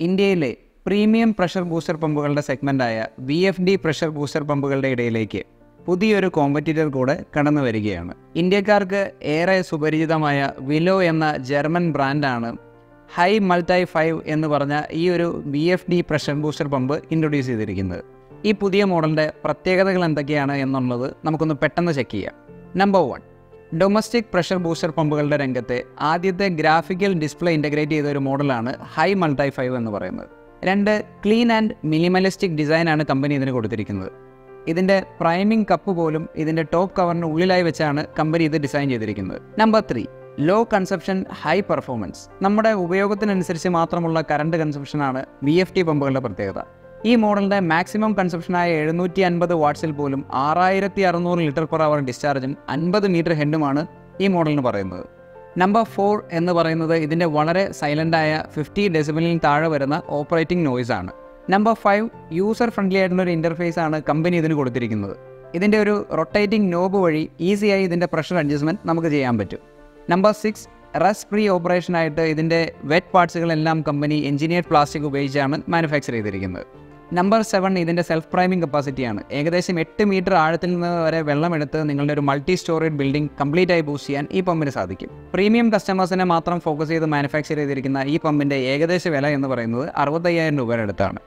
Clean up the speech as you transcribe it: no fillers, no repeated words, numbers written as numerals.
ഇന്ത്യയിലെ premium pressure booster പമ്പുകളുടെ സെഗ്മെൻറ്റായ VFD പ്രഷർ ബൂസ്റ്റർ പമ്പുകളുടെ ഇടയിലേക്ക് പുതിയൊരു കോമ്പറ്റീറ്റർ കൂടെ കടന്നു വരികയാണ്. ഇന്ത്യക്കാർക്ക് ഏറെ സുപരിചിതമായ വിലോ എന്ന ജർമ്മൻ ബ്രാൻഡാണ് Hi-Multi5 എന്ന് പറഞ്ഞ ഈ ഒരു VFD pressure booster pump introduce ചെയ്തിരിക്കുന്നത്. ഈ പുതിയ മോഡലിൻ്റെ പ്രത്യേകതകൾ എന്തൊക്കെയാണ് എന്നുള്ളത് നമുക്കൊന്ന് പെട്ടെന്ന് ചെക്ക് ചെയ്യാം. നമ്പർ 1, ഡൊമസ്റ്റിക് പ്രഷർ ബൂസ്റ്റർ പമ്പുകളുടെ രംഗത്തെ ആദ്യത്തെ ഗ്രാഫിക്കൽ ഡിസ്പ്ലേ ഇൻ്റഗ്രേറ്റ് ചെയ്ത ഒരു മോഡലാണ് Hi-Multi5 എന്ന് പറയുന്നത്. 2, ക്ലീൻ ആൻഡ് മിനിമലിസ്റ്റിക് ഡിസൈനാണ് കമ്പനി ഇതിന് കൊടുത്തിരിക്കുന്നത്. ഇതിൻ്റെ പ്രൈമിംഗ് കപ്പ് പോലും ഇതിൻ്റെ ടോപ്പ് കവറിന് ഉള്ളിലായി വെച്ചാണ് കമ്പനി ഇത് ഡിസൈൻ ചെയ്തിരിക്കുന്നത്. Number 3, low consumption high performance. നമ്മുടെ ഉപയോഗത്തിനനുസരിച്ച് മാത്രമുള്ള കറണ്ട് കൺസപ്ഷനാണ് VFD പമ്പുകളുടെ പ്രത്യേകത. ഈ മോഡലിൻ്റെ മാക്സിമം കൺസപ്ഷനായ 750 വാട്ട്സിൽ പോലും 6600 ലിറ്റർ പെർ അവർ ഡിസ്ചാർജും 50 മീറ്റർ ഹെഡുമാണ് ഈ മോഡലിന് പറയുന്നത്. നമ്പർ 4 എന്ന് പറയുന്നത് ഇതിൻ്റെ വളരെ സൈലൻ്റായ 50 ഡെസിബലിന് താഴെ വരുന്ന ഓപ്പറേറ്റിംഗ് നോയ്സ് ആണ്. നമ്പർ 5, യൂസർ ഫ്രണ്ട്ലി ആയിട്ടുള്ളൊരു ഇൻ്റർഫേസ് ആണ് കമ്പനി ഇതിന് കൊടുത്തിരിക്കുന്നത്. ഇതിൻ്റെ ഒരു റൊട്ടേറ്റിംഗ് നോബ് വഴി ഈസിയായി ഇതിൻ്റെ പ്രഷർ അഡ്ജസ്റ്റ്മെൻറ്റ് നമുക്ക് ചെയ്യാൻ പറ്റും. നമ്പർ 6, റസ്റ്റ് ഫ്രീ ഓപ്പറേഷനായിട്ട് ഇതിൻ്റെ വെറ്റ് പാർട്സുകളെല്ലാം കമ്പനി എഞ്ചിനീയർഡ് പ്ലാസ്റ്റിക് ഉപയോഗിച്ചാണ് മാനുഫാക്ചർ ചെയ്തിരിക്കുന്നത്. നമ്പർ 7, ഇതിൻ്റെ സെൽഫ് പ്രൈമിംഗ് കപ്പാസിറ്റിയാണ്. ഏകദേശം 8 മീറ്റർ ആഴത്തിൽ നിന്ന് വരെ വെള്ളമെടുത്ത് നിങ്ങളുടെ ഒരു മൾട്ടി സ്റ്റോറേജ് ബിൽഡിംഗ് കംപ്ലീറ്റ് ആയി ബൂസ്റ്റ് ചെയ്യാൻ ഈ പമ്പിന് സാധിക്കും. പ്രീമിയം കസ്റ്റമേഴ്സിനെ മാത്രം ഫോക്കസ് ചെയ്ത് മാനുഫാക്ചർ ചെയ്തിരിക്കുന്ന ഈ പമ്പിൻ്റെ ഏകദേശ വില എന്ന് പറയുന്നത് 65,000 രൂപയുടെ അടുത്താണ്.